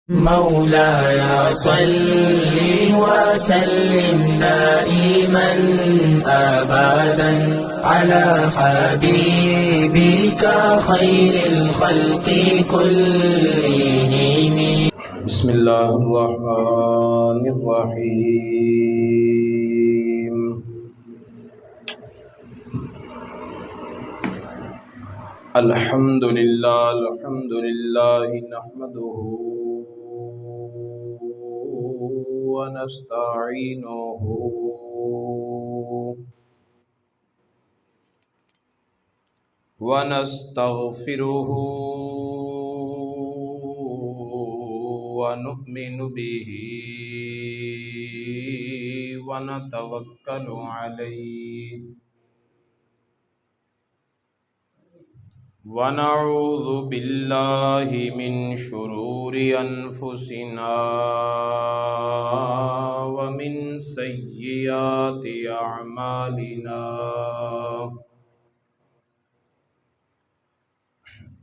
مولاي صل وسلم دائما أبدا على حبيبك خير الخلق كلهم. بسم الله الرحمن الرحيم. الحمد لله نحمده ونستعينه ونستغفره ونؤمن به ونتوكل عليه ونعوذ بالله من شرور أنفسنا ومن سيئات أعمالنا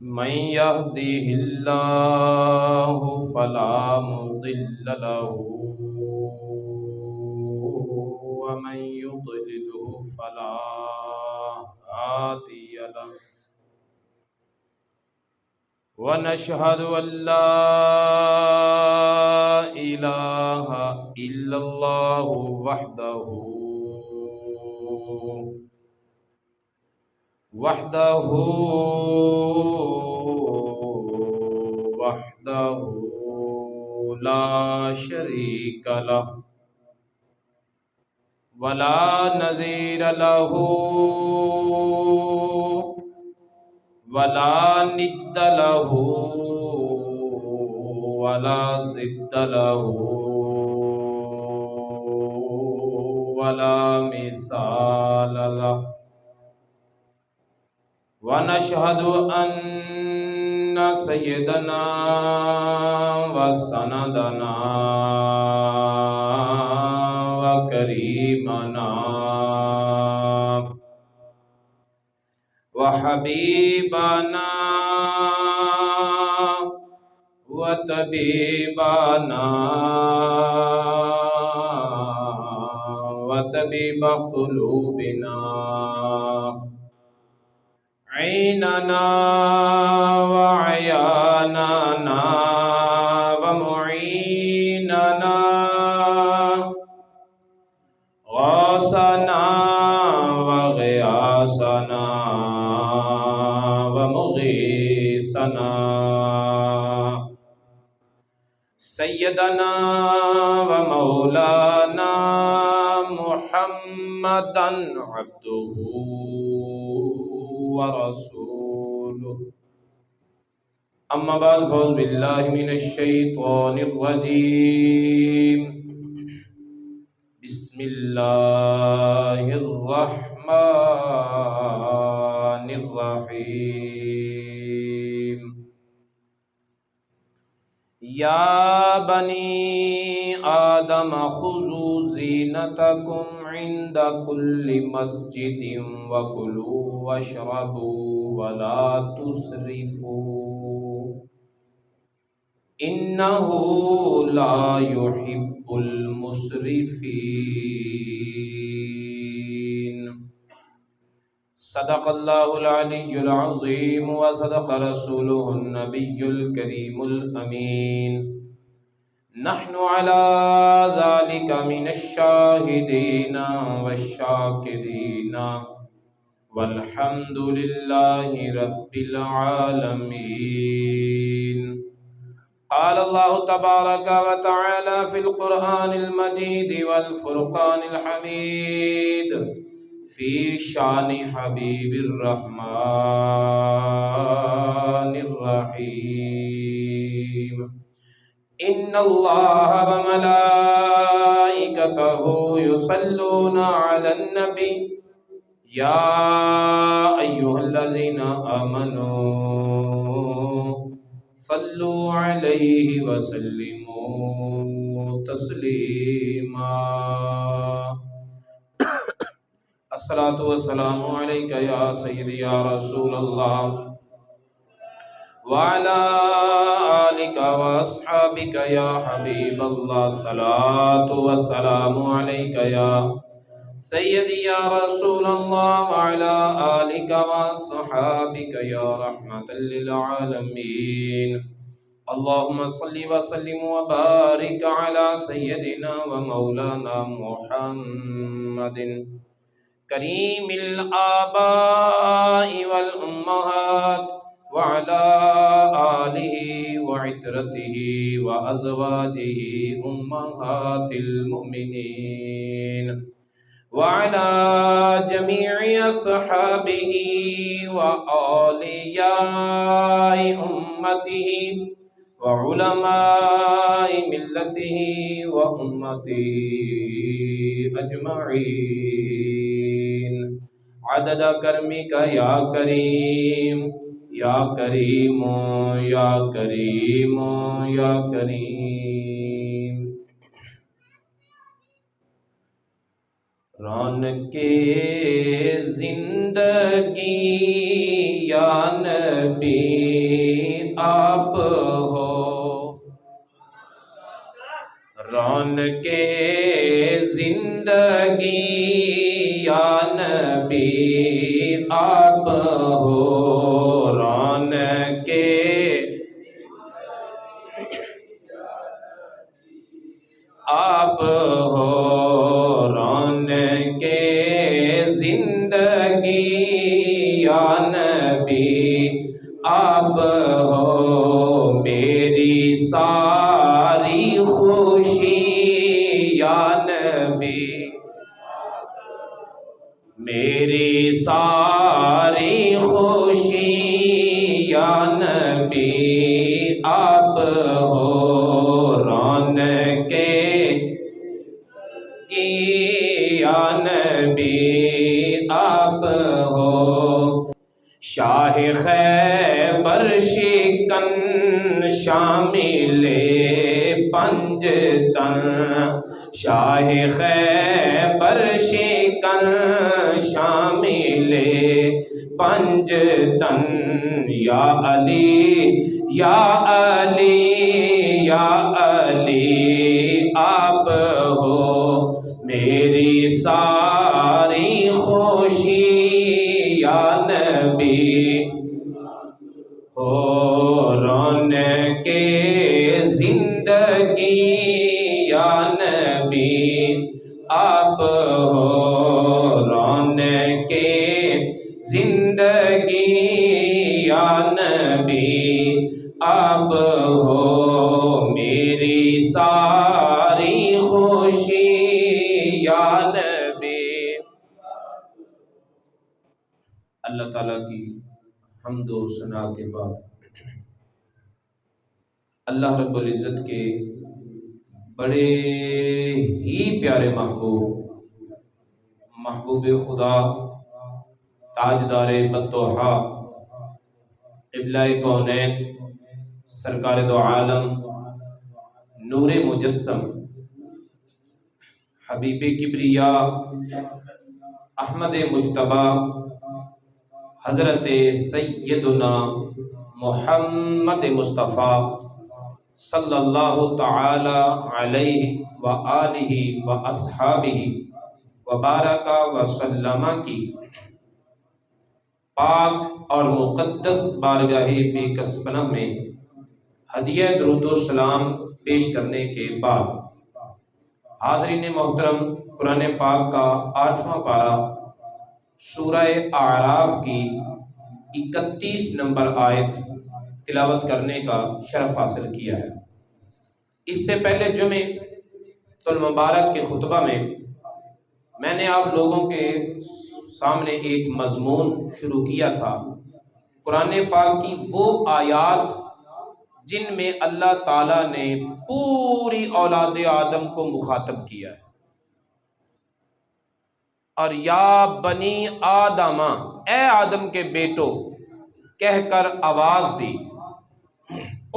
من يهده الله فلا مضل له ومن يضلله فلا هادي له ونشهد أن لا إله إلا الله وحده لا شريك له ولا نظير له ولا ند له ولا ضد له ولا مثال له ونشهد أن سيدنا وسندنا وكريمنا وحبيبنا وطبيبنا وطبيب قلوبنا عيننا وعياننا ومعيننا غاثنا وغياثنا ومغيثنا سيدنا ومولانا محمدا عبده ورسوله. أما بعد فأعوذ بالله من الشيطان الرجيم. بسم الله الرحمن الرحيم. يا بني آدم خذوا زينتكم عند كل مسجد وكلوا واشربوا ولا تسرفوا إنه لا يحب المسرفين. صدق الله العلي العظيم وصدق رسوله النبي الكريم الأمين. نحن على ذلك من الشاهدين والشاكرين والحمد لله رب العالمين. قال الله تبارك وتعالى في القرآن المجيد والفرقان الحميد في شان حبيب الرحمن الرحيم. إن الله وملائكته يصلون على النبي يا أيها الذين آمنوا صلوا عليه وسلموا تسليما. الصلاة والسلام عليك يا سيدي يا رسول الله وعلى آلك وأصحابك يا حبيب الله صلاة والسلام عليك يا سيدي يا رسول الله وعلى آلك وأصحابك يا رحمة للعالمين اللهم صل وسلم وبارك على سيدنا ومولانا محمد كريم الآباء والأمهات وعلى آله وعترته وأزواجه أمهات المؤمنين وعلى جميع أصحابه وأولياء أمته وعلماء ملته وأمته أجمعين عدد كرمك يا كريم یا کریم یا کریم یا کریم رونق زندگی یا نبی آپ ہو رونق زندگی یا نبی آپ ہو آپ ہو رونق زندگی یا نبی آپ ہو میری ساری خوشی یا نبی میری ساری خوشی یا نبی آپ ہو رونق یا نبی آپ ہو شاہ خیبر شکن شامل پنجتن شاہ خیبر شکن شامل پنجتن یا علی یا علی یا علی آپ ہو میری ساری خوشی یا نبی ہو رونق زندگی یا نبی آپ ہو رونق زندگی یا نبی آپ ہو میری ساری خوشی یا نبی اللہ تعالیٰ کی حمد و ثنا کے بعد اللہ رب العزت کے بڑے ہی پیارے محبوب خدا تاجدار بطحا قبلہ کونین سرکار دو عالم نور مجسم حبیب کبریا احمد مجتبی حضرت سیدنا محمد مصطفیٰ صلی اللہ تعالی علیہ وآلہ واصحابہ وبارک وسلم کی پاک اور مقدس بارگاہ بیکس پناہ میں ہدیہ درود و سلام پیش کرنے کے بعد حاضرین محترم قرآن پاک کا 8واں پارہ سورہ اعراف کی 31 نمبر آیت تلاوت کرنے کا شرف حاصل کیا ہے۔ اس سے پہلے جمعہ المبارک کے خطبہ میں نے آپ لوگوں کے سامنے ایک مضمون شروع کیا تھا، قرآن پاک کی وہ آیات جن میں اللہ تعالیٰ نے پوری اولاد آدم کو مخاطب کیا ہے اور یا بنی آدم، اے آدم کے بیٹو کہہ کر آواز دی۔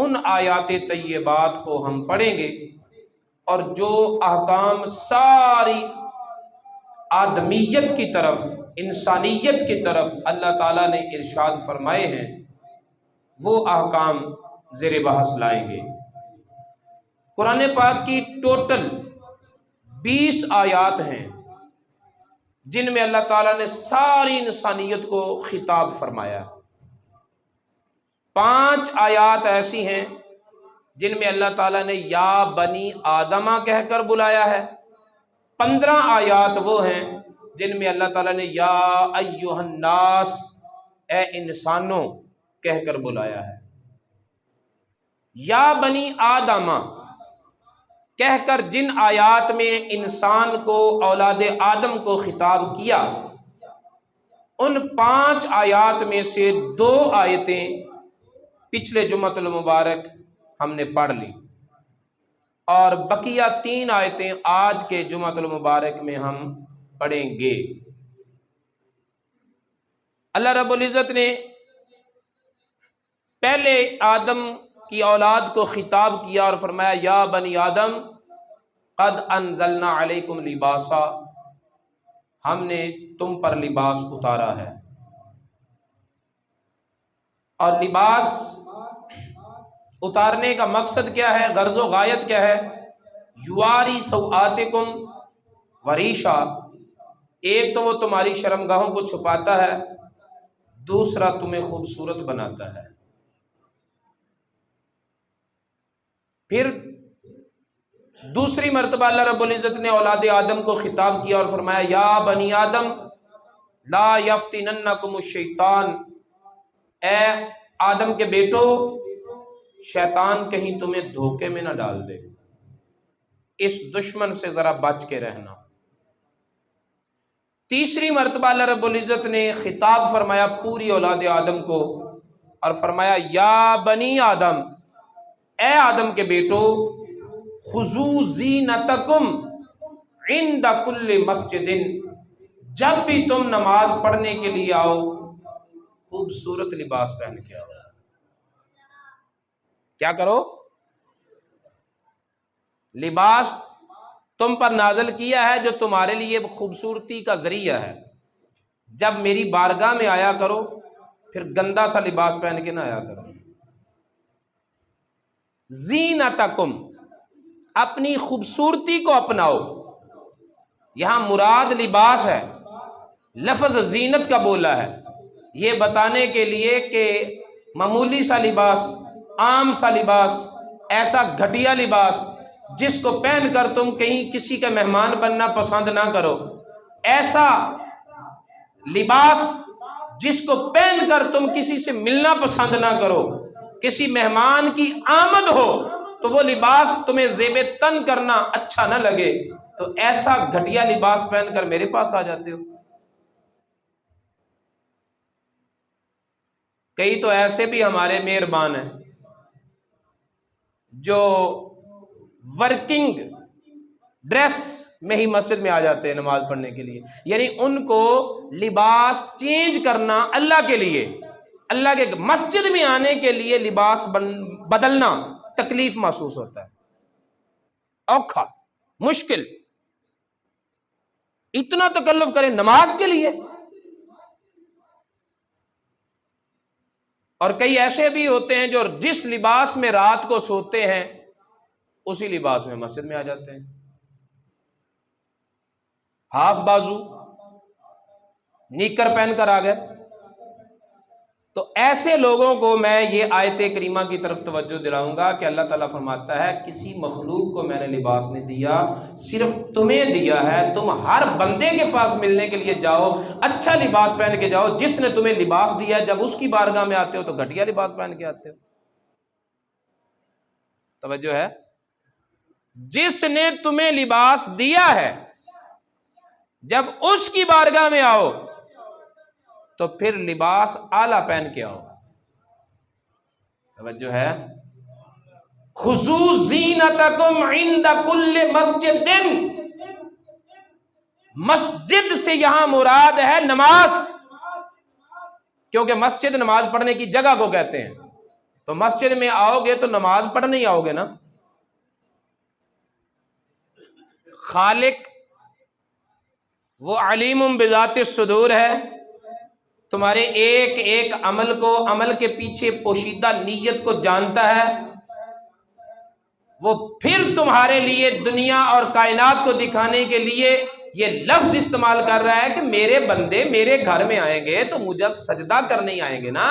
ان آیات طیبات کو ہم پڑھیں گے اور جو احکام ساری آدمیت کی طرف، انسانیت کی طرف اللہ تعالیٰ نے ارشاد فرمائے ہیں، وہ احکام زیر بحث لائیں گے۔ قرآن پاک کی ٹوٹل 20 آیات ہیں جن میں اللہ تعالیٰ نے ساری انسانیت کو خطاب فرمایا۔ 5 آیات ایسی ہیں جن میں اللہ تعالیٰ نے یا بنی آدمہ کہہ کر بلایا ہے۔ 15 آیات وہ ہیں جن میں اللہ تعالیٰ نے یا ایھا الناس، اے انسانوں کہہ کر بلایا ہے۔ یا بنی آدمہ کہہ کر جن آیات میں انسان کو، اولاد آدم کو خطاب کیا، ان 5 آیات میں سے 2 آیتیں پچھلے جمعۃ المبارک ہم نے پڑھ لی، اور بقیہ 3 آیتیں آج کے جمعۃ المبارک میں ہم پڑھیں گے۔ اللہ رب العزت نے پہلے آدم کی اولاد کو خطاب کیا اور فرمایا یا بنی آدم قد انزلنا علیکم لباسا، ہم نے تم پر لباس اتارا ہے۔ اور لباس اتارنے کا مقصد کیا ہے، غرض و غایت کیا ہے؟ یواری سوآتکم وریشا، ایک تو وہ تمہاری شرمگاہوں کو چھپاتا ہے، دوسرا تمہیں خوبصورت بناتا ہے۔ پھر دوسری مرتبہ اللہ رب العزت نے اولاد آدم کو خطاب کیا اور فرمایا یا بنی آدم لا یفتننکم الشیطان، اے آدم کے بیٹو شیطان کہیں تمہیں دھوکے میں نہ ڈال دے، اس دشمن سے ذرا بچ کے رہنا۔ تیسری مرتبہ اللہ رب العزت نے خطاب فرمایا پوری اولاد آدم کو اور فرمایا یا بنی آدم، اے آدم کے بیٹو خذوا زینتکم عند کل مسجد، جب بھی تم نماز پڑھنے کے لیے آؤ خوبصورت لباس پہن کے آؤ۔ کیا کرو؟ لباس تم پر نازل کیا ہے جو تمہارے لیے خوبصورتی کا ذریعہ ہے۔ جب میری بارگاہ میں آیا کرو پھر گندا سا لباس پہن کے نہ آیا کرو۔ زینتکم، اپنی خوبصورتی کو اپناؤ۔ یہاں مراد لباس ہے، لفظ زینت کا بولا ہے، یہ بتانے کے لیے کہ معمولی سا لباس، عام سا لباس، ایسا گھٹیا لباس جس کو پہن کر تم کہیں کسی کا مہمان بننا پسند نہ کرو، ایسا لباس جس کو پہن کر تم کسی سے ملنا پسند نہ کرو، کسی مہمان کی آمد ہو تو وہ لباس تمہیں زیب تن کرنا اچھا نہ لگے، تو ایسا گھٹیا لباس پہن کر میرے پاس آ جاتے ہو۔ کئی تو ایسے بھی ہمارے مہربان ہیں جو ورکنگ ڈریس میں ہی مسجد میں آ جاتے ہیں نماز پڑھنے کے لیے، یعنی ان کو لباس چینج کرنا اللہ کے لیے، اللہ کے مسجد میں آنے کے لیے لباس بدلنا تکلیف محسوس ہوتا ہے، اوکھا، مشکل، اتنا تکلف کریں نماز کے لیے۔ اور کئی ایسے بھی ہوتے ہیں جو جس لباس میں رات کو سوتے ہیں اسی لباس میں مسجد میں آ جاتے ہیں، ہاف بازو نیکر پہن کر آ گئے۔ تو ایسے لوگوں کو میں یہ آیت کریمہ کی طرف توجہ دلاؤں گا کہ اللہ تعالیٰ فرماتا ہے کسی مخلوق کو میں نے لباس نہیں دیا، صرف تمہیں دیا ہے۔ تم ہر بندے کے پاس ملنے کے لیے جاؤ اچھا لباس پہن کے جاؤ، جس نے تمہیں لباس دیا، جب اس کی بارگاہ میں آتے ہو تو گھٹیا لباس پہن کے آتے ہو۔ توجہ ہے؟ جس نے تمہیں لباس دیا ہے جب اس کی بارگاہ میں آؤ تو پھر لباس اعلیٰ پہن کے آؤ۔ توجہ ہے؟ خذوا زینتکم عند کل مسجد، مسجد سے یہاں مراد ہے نماز، کیونکہ مسجد نماز پڑھنے کی جگہ کو کہتے ہیں، تو مسجد میں آؤ گے تو نماز پڑھنے ہی آؤ گے نا۔ خالق وہ علیم بذات الصدور ہے، تمہارے ایک ایک عمل کو، عمل کے پیچھے پوشیدہ نیت کو جانتا ہے، وہ پھر تمہارے لیے دنیا اور کائنات کو دکھانے کے لیے یہ لفظ استعمال کر رہا ہے کہ میرے بندے میرے گھر میں آئیں گے تو مجھے سجدہ کرنے ہی آئیں گے نا،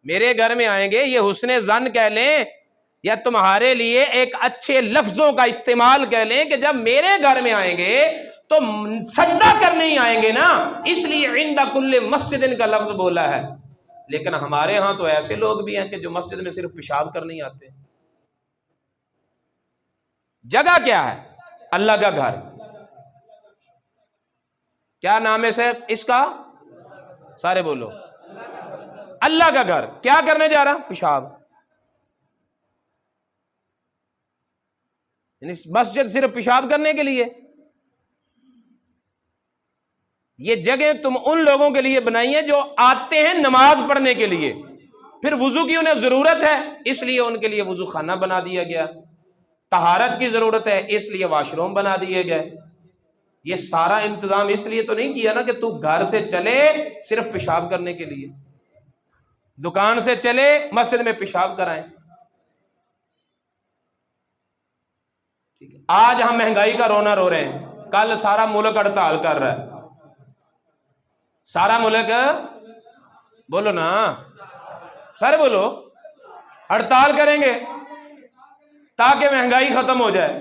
میرے گھر میں آئیں گے، یہ حسن ظن کہہ لیں یا تمہارے لیے ایک اچھے لفظوں کا استعمال کہہ لیں کہ جب میرے گھر میں آئیں گے تو سجدہ کرنے ہی آئیں گے نا، اس لیے عند کل مسجد کا لفظ بولا ہے۔ لیکن ہمارے ہاں تو ایسے لوگ بھی ہیں کہ جو مسجد میں صرف پیشاب کرنے ہی آتے ہیں۔ جگہ کیا ہے؟ اللہ کا گھر۔ کیا نام ہے صاحب اس کا؟ سارے بولو، اللہ کا گھر۔ کیا کرنے جا رہا؟ پیشاب۔ یعنی مسجد صرف پیشاب کرنے کے لیے؟ یہ جگہ تم ان لوگوں کے لیے بنائی ہیں جو آتے ہیں نماز پڑھنے کے لیے، پھر وضو کی انہیں ضرورت ہے اس لیے ان کے لیے وضو خانہ بنا دیا گیا، طہارت کی ضرورت ہے اس لیے واش روم بنا دیے گئے۔ یہ سارا انتظام اس لیے تو نہیں کیا نا کہ تو گھر سے چلے صرف پیشاب کرنے کے لیے، دکان سے چلے مسجد میں پیشاب کرائیں۔ آج ہم مہنگائی کا رونا رو رہے ہیں، کل سارا ملک ہڑتال کر رہا ہے، سارا ملک بولو نا، سارے بولو ہڑتال کریں گے تاکہ مہنگائی ختم ہو جائے،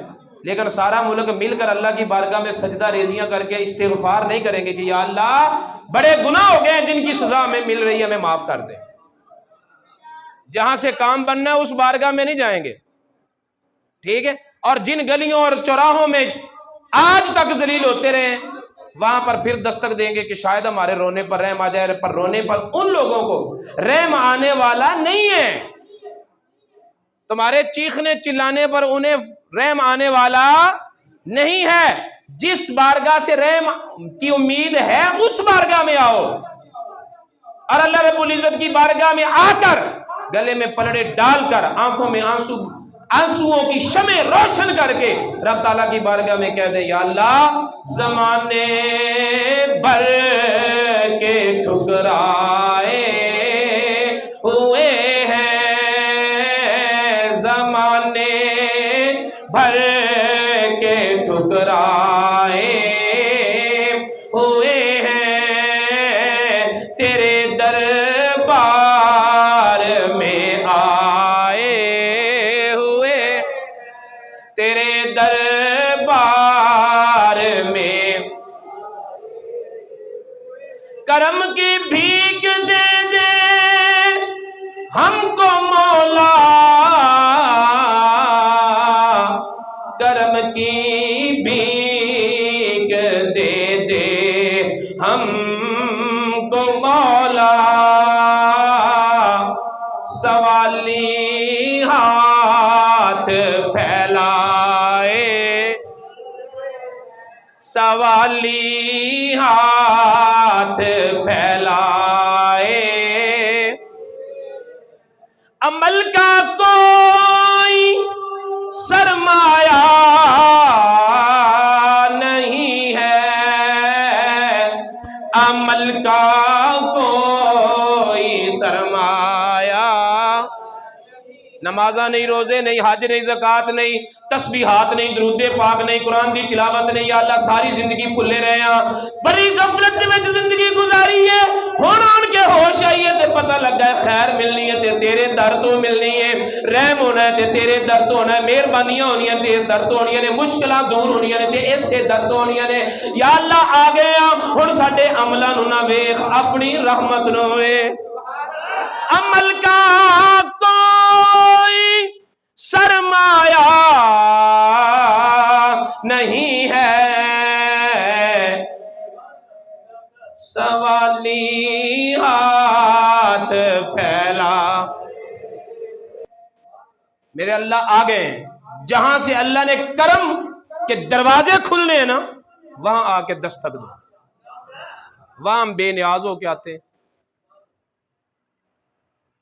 لیکن سارا ملک مل کر اللہ کی بارگاہ میں سجدہ ریزیاں کر کے استغفار نہیں کریں گے کہ یا اللہ بڑے گناہ ہو گئے ہیں جن کی سزا ہمیں مل رہی ہے، ہمیں معاف کر دے۔ جہاں سے کام بننا ہے اس بارگاہ میں نہیں جائیں گے، ٹھیک ہے؟ اور جن گلیوں اور چوراہوں میں آج تک ذلیل ہوتے رہے وہاں پر پھر دستک دیں گے کہ شاید ہمارے رونے پر رحم آ جائے، پر رونے پر ان لوگوں کو رحم آنے والا نہیں ہے، تمہارے چیخنے چلانے پر انہیں رحم آنے والا نہیں ہے۔ جس بارگاہ سے رحم کی امید ہے اس بارگاہ میں آؤ، اور اللہ رب العزت کی بارگاہ میں آ کر گلے میں پلڑے ڈال کر آنکھوں میں آنسوؤں کی شمع روشن کر کے رب تعالیٰ کی بارگاہ میں کہہ دیں یا اللہ زمانے بھر کے ٹھکرائے ہوئے ہیں، زمانے بھر کے ٹھکرائے ہوئے ہیں، تیرے دربار میں آئے ہوئے، تیرے دربار میں کرم کی بھیک دے دے ہم کو مولا، کرم کی بھیک دے دے ہم کو مولا، سوالی ہاتھ پھیلائے، سوالی ہاتھ پھیلائے، عمل کا کوئی سرمایہ نہیں ہے، عمل کا کوئی سرمایہ، نمازاں نہیں، روزے نہیں، حج نہیں، زکوٰۃ نہیں، تسبیحات نہیں، درود پاک نہیں، قرآن دی تلاوت نہیں، یا اللہ ساری زندگی بھلے رہے ہیں، بڑی غفلت میں زندگی گزاری ہے، ہن آن کے ہوش آئیے تے پتہ لگا ہے خیر ملنی ہے تے تیرے در تو ملنی ہے، رحم ہونا ہے تے تیرے در تو ہونا ہے، مہربانیاں ہونی ہیں تے اس در تو ہونی نے، مشکلاں دور ہونی نے تے اس سے در تو ہونی نے، یا اللہ آ گئے ہیں ہن ساڈے عملاں نوں نہ ویکھ، اپنی رحمت نوں ویکھ، عمل کا کوئی سرمایہ نہیں ہے، سوالی ہاتھ پھیلا، میرے اللہ آ گئے ہیں، جہاں سے اللہ نے کرم کے دروازے کھلنے ہیں نا وہاں آ کے دستک دو، وہاں ہم بے نیاز ہو کے آتے ہیں،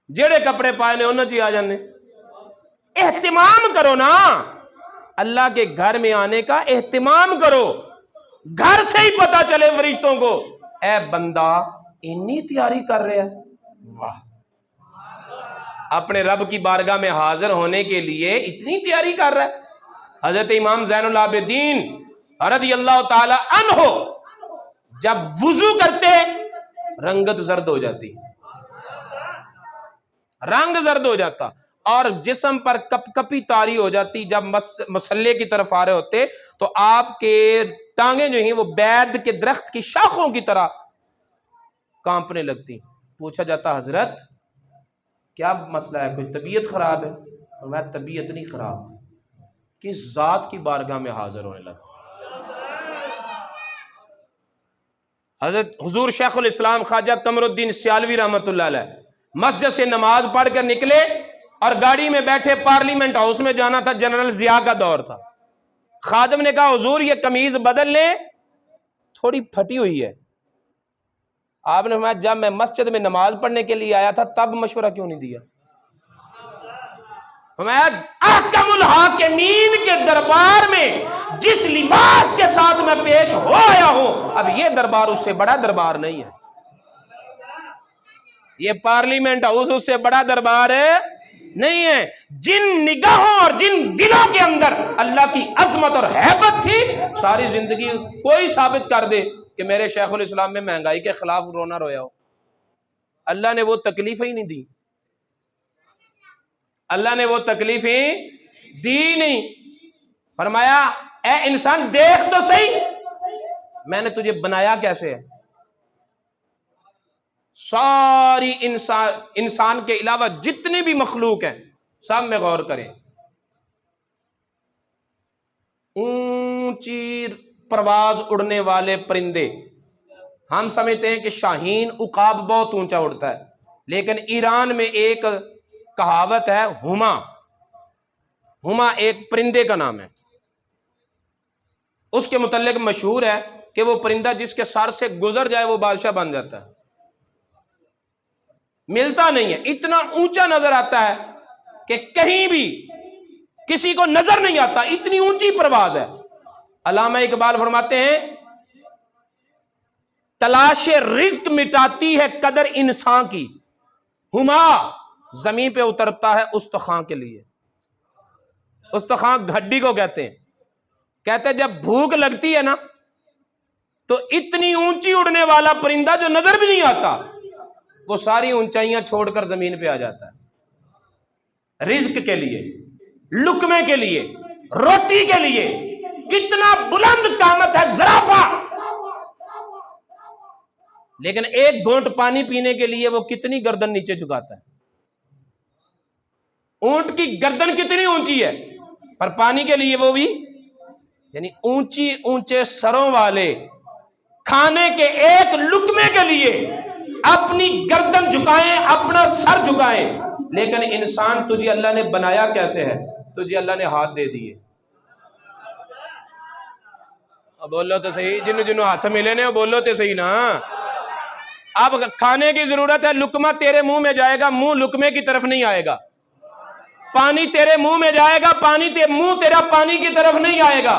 جڑے کپڑے پائے نے انہوں جی آ جانے، اہتمام کرو نا، اللہ کے گھر میں آنے کا اہتمام کرو، گھر سے ہی پتا چلے فرشتوں کو اے بندہ اتنی تیاری کر رہا ہے، واہ، اپنے رب کی بارگاہ میں حاضر ہونے کے لیے اتنی تیاری کر رہا ہے۔ حضرت امام زین العابدین رضی اللہ تعالی عنہ جب وضو کرتے رنگت زرد ہو جاتی، رنگ زرد ہو جاتا، اور جسم پر کپ کپی طاری ہو جاتی۔ جب مصلے کی طرف آ رہے ہوتے تو آپ کے ٹانگیں جو ہیں وہ بید کے درخت کی شاخوں کی طرح کانپنے لگتی۔ پوچھا جاتا حضرت کیا مسئلہ ہے، کوئی طبیعت خراب ہے؟ میں طبیعت نہیں خراب، کس ذات کی بارگاہ میں حاضر ہونے لگا۔ حضرت حضور شیخ الاسلام خواجہ قمر الدین سیالوی رحمۃ اللہ علیہ مسجد سے نماز پڑھ کر نکلے اور گاڑی میں بیٹھے پارلیمنٹ ہاؤس میں جانا تھا، جنرل ضیاء کا دور تھا۔ خادم نے کہا حضور یہ قمیض بدل لیں، تھوڑی پھٹی ہوئی ہے۔ آپ نے فرمایا جب میں مسجد میں نماز پڑھنے کے لیے آیا تھا تب مشورہ کیوں نہیں دیا؟ فرمایا احکم الحاکمین کے دربار میں جس لباس کے ساتھ میں پیش ہو آیا ہوں، اب یہ دربار اس سے بڑا دربار نہیں ہے، یہ پارلیمنٹ ہاؤس اس سے بڑا دربار ہے نہیں ہے۔ جن نگاہوں اور جن دلوں کے اندر اللہ کی عظمت اور ہیبت تھی، ساری زندگی کوئی ثابت کر دے کہ میرے شیخ الاسلام میں مہنگائی کے خلاف رونا رویا ہو، اللہ نے وہ تکلیفیں ہی نہیں دی، اللہ نے وہ تکلیفیں دی نہیں۔ فرمایا اے انسان دیکھ تو صحیح میں نے تجھے بنایا کیسے ہے۔ ساری انسان کے علاوہ جتنی بھی مخلوق ہیں سب میں غور کریں، اونچی پرواز اڑنے والے پرندے، ہم سمجھتے ہیں کہ شاہین عقاب بہت اونچا اڑتا ہے، لیکن ایران میں ایک کہاوت ہے ہما ایک پرندے کا نام ہے، اس کے متعلق مشہور ہے کہ وہ پرندہ جس کے سر سے گزر جائے وہ بادشاہ بن جاتا ہے، ملتا نہیں ہے، اتنا اونچا نظر آتا ہے کہ کہیں بھی کسی کو نظر نہیں آتا، اتنی اونچی پرواز ہے۔ علامہ اقبال فرماتے ہیں تلاش رزق مٹاتی ہے قدر انسان کی، ہما زمین پہ اترتا ہے استخوان کے لیے۔ استخوان ہڈی کو کہتے ہیں جب بھوک لگتی ہے نا تو اتنی اونچی اڑنے والا پرندہ جو نظر بھی نہیں آتا وہ ساری اونچائیاں چھوڑ کر زمین پہ آ جاتا ہے رزق کے لیے، لقمے کے لیے، روٹی کے لیے۔ کتنا بلند قامت ہے زرافہ، لیکن ایک گھونٹ پانی پینے کے لیے وہ کتنی گردن نیچے جھکاتا ہے۔ اونٹ کی گردن کتنی اونچی ہے پر پانی کے لیے وہ بھی، یعنی اونچے سروں والے کھانے کے ایک لقمے کے لیے اپنی گردن جھکائیں، اپنا سر جھکائیں۔ لیکن انسان تجھے اللہ نے بنایا کیسے ہے؟ تجھے اللہ نے ہاتھ دے دیے۔ اب بولو تو صحیح، جنہوں ہاتھ ملے نے بولو تو صحیح نا۔ اب کھانے کی ضرورت ہے، لقمہ تیرے منہ میں جائے گا، منہ لقمے کی طرف نہیں آئے گا۔ پانی تیرے منہ میں جائے گا، منہ تیرا پانی کی طرف نہیں آئے گا۔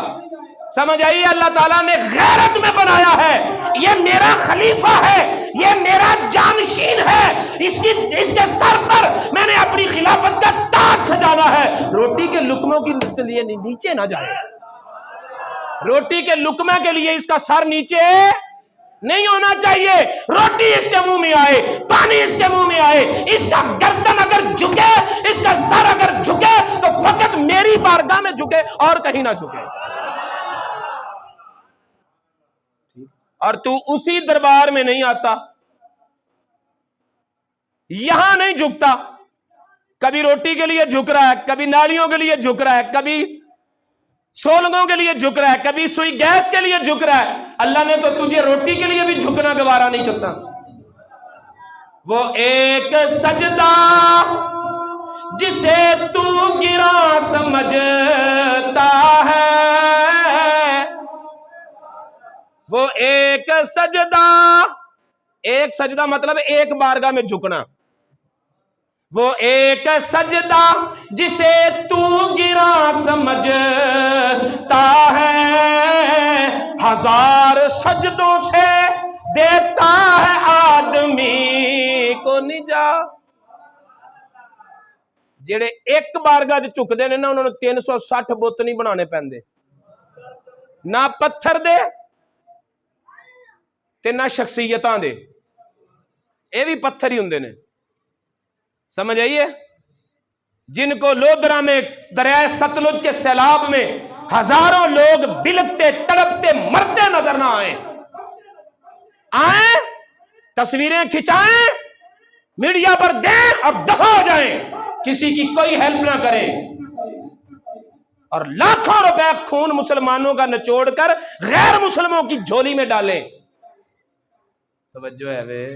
سمجھ آئیے اللہ تعالیٰ نے غیرت میں بنایا ہے، یہ میرا خلیفہ ہے، یہ میرا جانشین ہے، اس کے سر پر میں نے اپنی خلافت کا تاج سجانا ہے۔ روٹی کے لقموں کے لیے نیچے نہ جائے، روٹی کے لقمے کے لیے اس کا سر نیچے نہیں ہونا چاہیے۔ روٹی اس کے منہ میں آئے، پانی اس کے منہ میں آئے، اس کا گردن اگر جھکے، اس کا سر اگر جھکے تو فقط میری بارگاہ میں جھکے اور کہیں نہ جھکے۔ اور تو اسی دربار میں نہیں آتا، یہاں نہیں جھکتا، کبھی روٹی کے لیے جھک رہا ہے، کبھی نالیوں کے لیے جھک رہا ہے، کبھی سولنگوں کے لیے جھک رہا ہے، کبھی سوئی گیس کے لیے جھک رہا ہے۔ اللہ نے تو تجھے روٹی کے لیے بھی جھکنا گوارا نہیں کرتا۔ وہ ایک سجدہ جسے تو گراں سمجھتا ہے، وہ ایک سجدہ مطلب ایک بارگاہ میں جھکنا، وہ ایک سجدہ جسے تو گراں سمجھتا ہے، ہزار سجدوں سے دیتا ہے آدمی کو نجات. جڑے ایک بارگاہ چ چکتے ہیں نا انہوں نے 360 بت نہیں بنانے پیندے, نہ پتھر دے تے نہ شخصیتاں دے, اے بھی پتھر ہی ہوندے نے. سمجھ آئیے؟ جن کو لودرا میں دریائے ستلج کے سیلاب میں ہزاروں لوگ بلکتے تڑپتے مرتے نظر نہ آئیں تصویریں کھچائیں, میڈیا پر دیں اور دفع ہو جائیں, کسی کی کوئی ہیلپ نہ کریں, اور لاکھوں روپے خون مسلمانوں کا نچوڑ کر غیر مسلموں کی جھولی میں ڈالیں. توجہ ہے وے,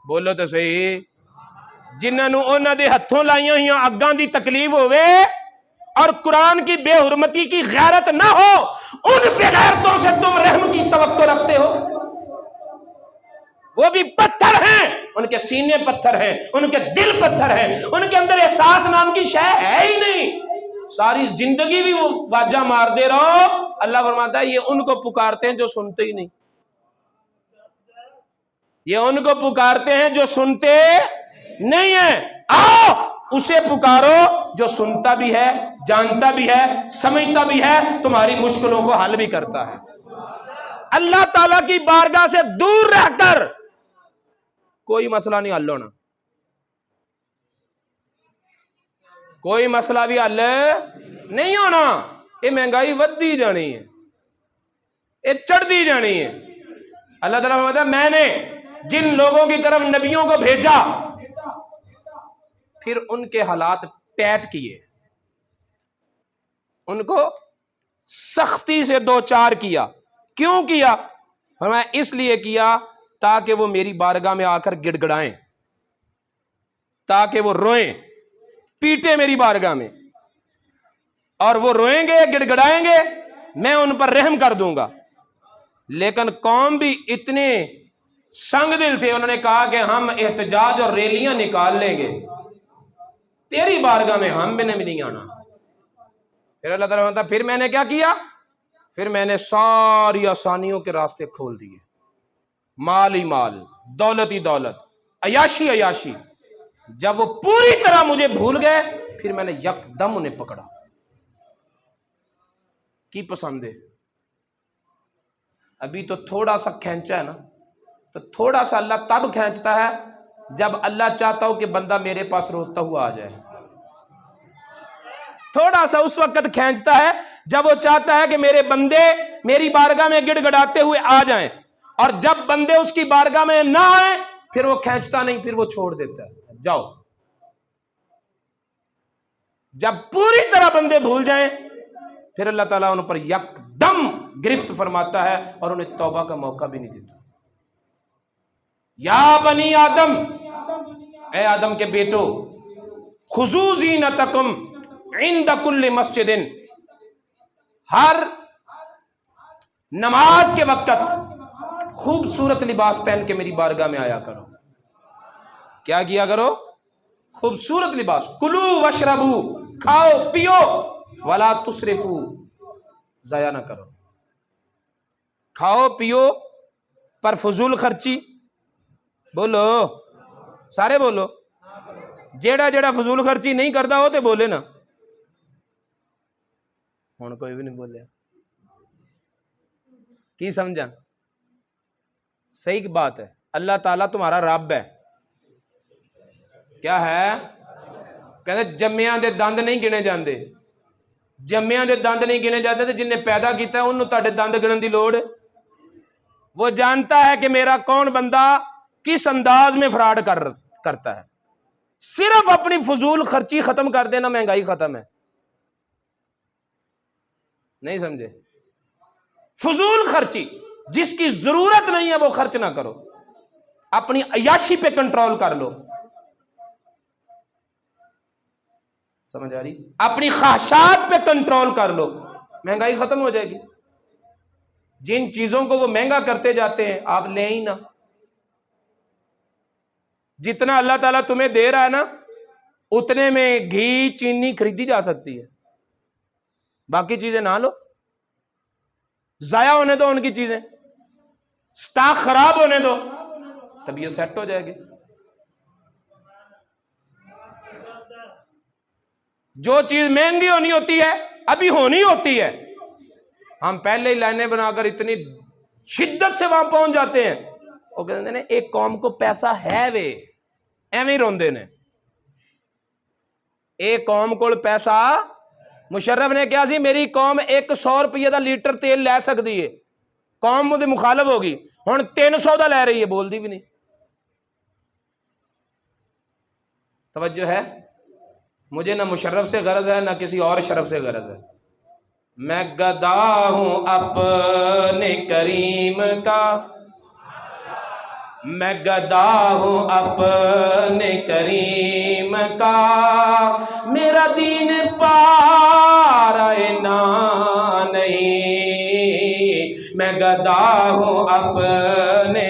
بولو تو صحیح. جنہوں انہوں دے ہتھوں لائیاں ہوئی اگاں دی تکلیف ہوئے اور قرآن کی بے حرمتی کی غیرت نہ ہو, ان بے غیرتوں سے تم رحم کی توقع رکھتے ہو. وہ بھی پتھر ہیں, ان کے سینے پتھر ہیں, ان کے دل پتھر ہیں, ان کے اندر احساس نام کی شے ہے ہی نہیں. ساری زندگی بھی وہ واجہ مار دے رہو. اللہ فرماتا ہے یہ ان کو پکارتے ہیں جو سنتے ہی نہیں, یہ ان کو پکارتے ہیں جو سنتے نہیں ہیں. آؤ اسے پکارو جو سنتا بھی ہے, جانتا بھی ہے, سمجھتا بھی ہے, تمہاری مشکلوں کو حل بھی کرتا ہے. اللہ تعالیٰ کی بارگاہ سے دور رہ کر کوئی مسئلہ نہیں حل ہونا, کوئی مسئلہ بھی حل نہیں ہونا. یہ مہنگائی ودی جانی ہے, یہ چڑھتی جانی ہے. اللہ تعالیٰ فرماتا ہے میں نے جن لوگوں کی طرف نبیوں کو بھیجا پھر ان کے حالات ٹیٹ کیے, ان کو سختی سے دو چار کیا. کیوں کیا؟ فرمایا اس لیے کیا تاکہ وہ میری بارگاہ میں آ کر گڑ گڑائیں, تاکہ وہ روئیں پیٹے میری بارگاہ میں, اور وہ روئیں گے گڑ گڑائیں گے, میں ان پر رحم کر دوں گا. لیکن قوم بھی اتنے سنگ دل تھے, انہوں نے کہا کہ ہم احتجاج اور ریلیاں نکال لیں گے, تیری بارگاہ میں ہم بھی نہیں آنا. پھر اللہ تعالیٰ فرماتا پھر میں نے کیا کیا؟ پھر میں نے ساری آسانیوں کے راستے کھول دیے, مال ہی مال, دولت ہی دولت, عیاشی عیاشی. جب وہ پوری طرح مجھے بھول گئے پھر میں نے یکدم انہیں پکڑا. کی پسند ہے؟ ابھی تو تھوڑا سا کھینچا ہے نا, تو تھوڑا سا اللہ تب کھینچتا ہے جب اللہ چاہتا ہو کہ بندہ میرے پاس روتا ہوا آ جائے. تھوڑا سا اس وقت کھینچتا ہے جب وہ چاہتا ہے کہ میرے بندے میری بارگاہ میں گڑ گڑاتے ہوئے آ جائیں, اور جب بندے اس کی بارگاہ میں نہ آئیں پھر وہ کھینچتا نہیں, پھر وہ چھوڑ دیتا ہے. جاؤ. جب پوری طرح بندے بھول جائیں پھر اللہ تعالیٰ ان پر یکدم گرفت فرماتا ہے اور انہیں توبہ کا موقع بھی نہیں دیتا. یا بنی آدم, اے آدم کے بیٹو, خذوا زینتکم عند کل مسجد, ہر نماز کے وقت خوبصورت لباس پہن کے میری بارگاہ میں آیا کرو. کیا کیا کرو؟ خوبصورت لباس. کلو وشربو, کھاؤ پیو, ولا تسرفو, ضائع نہ کرو. کھاؤ پیو پر فضول خرچی, بولو سارے بولو, جیڑا جیڑا فضول خرچی نہیں کرتا ہو تے بولے نا. ہن کوئی بھی نہیں بولے. کی سمجھا؟ صحیح بات ہے. اللہ تعالیٰ تمہارا رب ہے. کیا ہے؟ کہتے جمیاں دے دند نہیں گنے جاندے, جمیاں دے دند نہیں گنے جاتے, تو جن نے پیدا کیتا ہے انہوں تہاڈے دند گنن دی لوڑ ہے. وہ جانتا ہے کہ میرا کون بندہ کس انداز میں فراڈ کرتا ہے. صرف اپنی فضول خرچی ختم کر دینا, مہنگائی ختم ہے. نہیں سمجھے؟ فضول خرچی, جس کی ضرورت نہیں ہے وہ خرچ نہ کرو. اپنی عیاشی پہ کنٹرول کر لو. سمجھ آ رہی؟ اپنی خواہشات پہ کنٹرول کر لو, مہنگائی ختم ہو جائے گی. جن چیزوں کو وہ مہنگا کرتے جاتے ہیں آپ لیں ہی نہ. جتنا اللہ تعالیٰ تمہیں دے رہا ہے نا اتنے میں گھی چینی خریدی جا سکتی ہے, باقی چیزیں نہ لو, ضائع ہونے دو ان کی چیزیں. سٹاک خراب ہونے دو، طبیعت سیٹ ہو جائے گی۔ جو چیز مہنگی ہونی ہوتی ہے ابھی ہونی ہوتی ہے، ہم پہلے ہی لائنیں بنا کر اتنی شدت سے وہاں پہنچ جاتے ہیں۔ وہ کہتے ہیں ایک قوم کو پیسہ ہے وے ایویں ہی روندے نے، ایک قوم کو پیسہ، مشرف نے کیا سی میری قوم 100 روپیے دا لیٹر تیل لے سکتی ہے، قوم وہ مخالف ہوگی، ہن 300 دا لے رہی ہے، بول دی بھی نہیں۔ توجہ ہے؟ مجھے نہ مشرف سے غرض ہے نہ کسی اور شرف سے غرض ہے، میں گدا ہوں اپنے کریم کا، میں گدا ہوں اپنے کریم کا، میرا دین پارائنا نہیں، میں گدا ہوں اپنے۔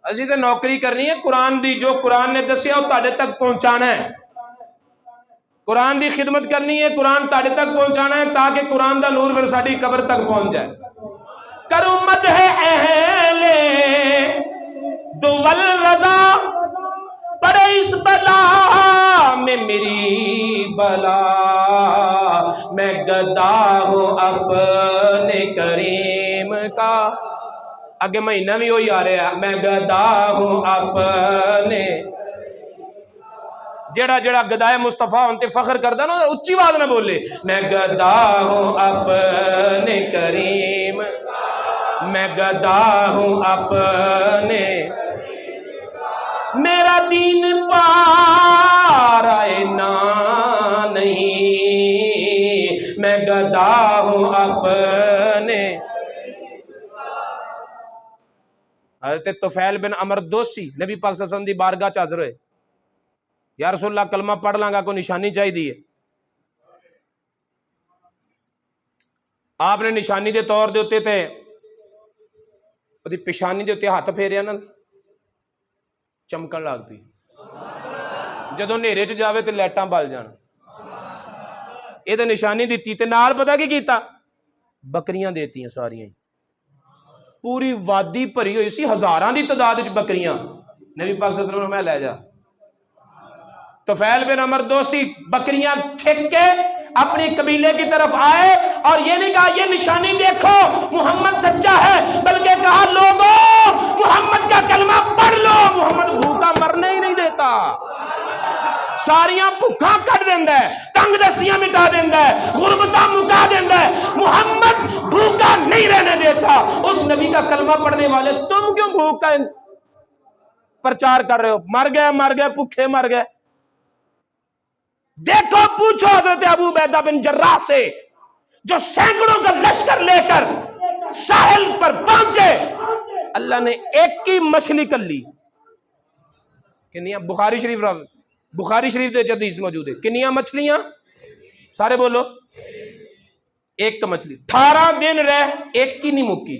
اسی تے نوکری کرنی ہے قرآن دی، جو قرآن نے دسیا وہ تہاڈے تک پہنچانا ہے، قرآن دی خدمت کرنی ہے، قرآن تہاڈے تک پہنچانا ہے تاکہ قرآن دا نور پھر ساڈی قبر تک پہنچ جائے۔ کروں مدح اہل دول رضا، پڑے اس بلا میں میری بلا، میں گدا ہوں اپنے کریم کا۔ اگے مہینہ بھی وہی آ رہا ہے، میں گدا ہوں اپنے، جڑا جڑا گدائے مصطفیٰ ان تے فخر کردا نا اچھی آواز نہ بولے، میں گدا ہوں اپنے کریم، میں گدا ہوں اپنے، میرا دین پارائنا نہیں، میں گدا ہوں اپنے۔ حضرت طفیل بن عمر دوسی نبی پاک صلی اللہ علیہ وسلم دی بارگاہ چ حاضر ہوئے، یا رسول اللہ کلمہ پڑھ لاں گا کوئی نشانی چاہی دی ہے۔ آپ نے نشانی دے طور دے ہوتے تھے وہ پیشانی دے ہوتے ہاتھ پھیریا نا چمکن لگ پی، جدوں نیرے چ جاوے تے لائٹاں بل جان، یہ تو نشانی دیتی تے نال پتہ کی کیتا، بکریاں دیتیاں ساریاں، پوری وادی بھری ہوئی سی ہزاراں دی تعداد وچ بکریاں، نبی پاک صلی اللہ علیہ وسلم میں لے جا۔ طفیل بن عمر دوسی بکریاں چھک کے اپنی قبیلے کی طرف آئے اور یہ نہیں کہا یہ نشانی دیکھو محمد سچا ہے، بلکہ کہا لوگوں محمد کا کلمہ پڑھ لو، محمد بھوکا مرنے ہی نہیں دیتا، ساریاں بھوکاں کٹ دیندا ہے، تنگ دستیاں مٹا دیندا ہے، غربتاں مکا دیندا ہے، محمد بھوکا نہیں رہنے دیتا۔ اس نبی کا کلمہ پڑھنے والے تم کیوں بھوک کا پرچار کر رہے ہو؟ مر گئے بھوکے مر گئے۔ دیکھو پوچھو حضرت ابو عبیدہ بن جراح سے جو سینکڑوں کا لشکر لے کر ساحل پر پہنچے، اللہ نے ایک ہی مچھلی کر لی، کنیاں بخاری شریف دے حدیث موجود ہے، کنیاں مچھلیاں سارے بولو، ایک مچھلی 18 دن رہ ایک ہی نہیں مکی،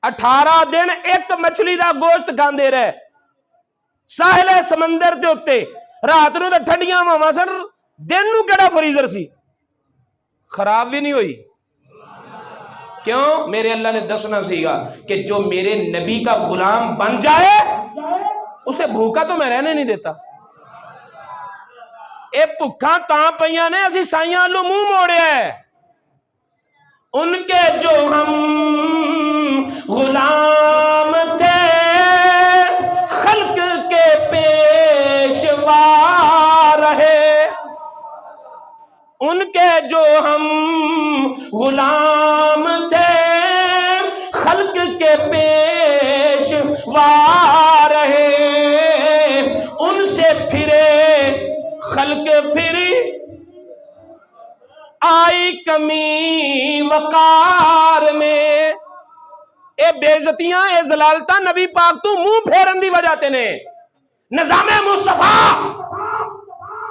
18 دن ایک مچھلی دا گوشت کھاندے رہے، ساحل سمندر دے اوتے، رات نو تے ٹھنڈیاں ہواواں سن، دن نو کیڑا فریزر سی، خراب بھی نہیں ہوئی۔ کیوں؟ میرے اللہ نے دسنا سیگا کہ جو میرے نبی کا غلام بن جائے اسے بھوکا تو میں رہنے نہیں دیتا۔ اے بھوکاں تاں پیاں نے اسی سائیاں لو منہ موڑیا ہے، ان کے جو ہم غلام تھے خلق کے پیشوا رہے، ان کے جو ہم غلام تھے خلق کے پیشوا رہے، ان سے پھرے خلق پھری، آئی کمی وقار میں، اے بے عزتیاں اے زلالتاں نبی پاک تو منہ پھیرن دی وجہ تے نے۔ نظام مصطفیٰ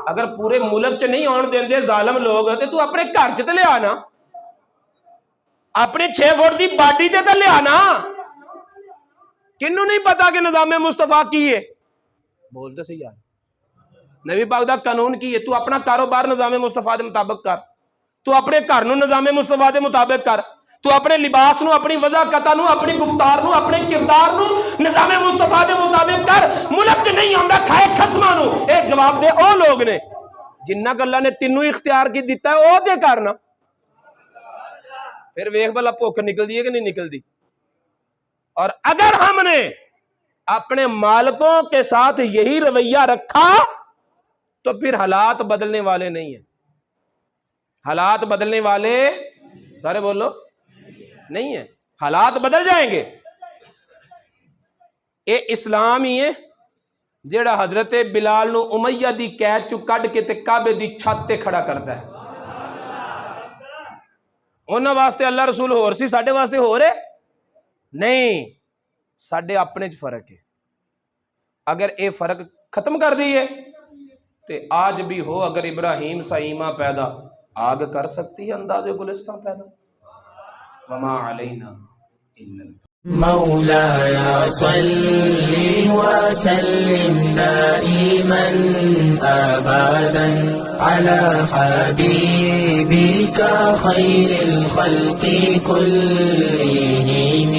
اگر پورے ملک چ نہیں آن دیندے ظالم لوگ تے تو اپنے گھر چ تے لے آنا، اپنے 6 فٹ دی باڈی تے لے آنا، کنوں نہیں پتا کہ نظام مصطفیٰ کی ہے؟ بول دے صحیح یار، نبی پاک دا قانون کی ہے؟ تو اپنا کاروبار نظام مصطفیٰ دے مطابق کر، تو اپنے گھر نو نظام مصطفیٰ دے مطابق کر، تو اپنے لباس نو، اپنی وضاقتہ نو، اپنی گفتار نو، اپنے کردار نو نظام مصطفیٰ دے مطابق کر، ملک چ نہیں آندا کھائے خسماں نو۔ اے جواب دے او لوگ نے جنہ کو اللہ نے تینوں اختیار کی دیتا ہے او تے کرنا۔ پھر ویکھ بھلا بھوک نکلدی ہے کہ نہیں نکلدی۔ اور اگر ہم نے اپنے مالکوں کے ساتھ یہی رویہ رکھا تو پھر حالات بدلنے والے نہیں ہیں۔ حالات بدلنے والے سارے بولو نہیں ہیں، حالات بدل جائیں گے۔ اے اسلام ہی ہے جیڑا حضرت بلال نو امیہ دی قید چو کڈ کے تے کعبے دی چھت تے کھڑا کرتا ہے۔ انہاں واسطے اللہ رسول ہور سی، ساڈے واسطے ہو رہے نہیں، ساڈے اپنے چ فرق ہے۔ اگر اے فرق ختم کر دیئے تے آج بھی ہو اگر ابراہیم سا ایمہ پیدا، آگ کر سکتی ہے انداز گلستان پیدا۔ وما علینا الا مولاي صل وسلم دائما أبدا على حبيبك خير الخلق كلهم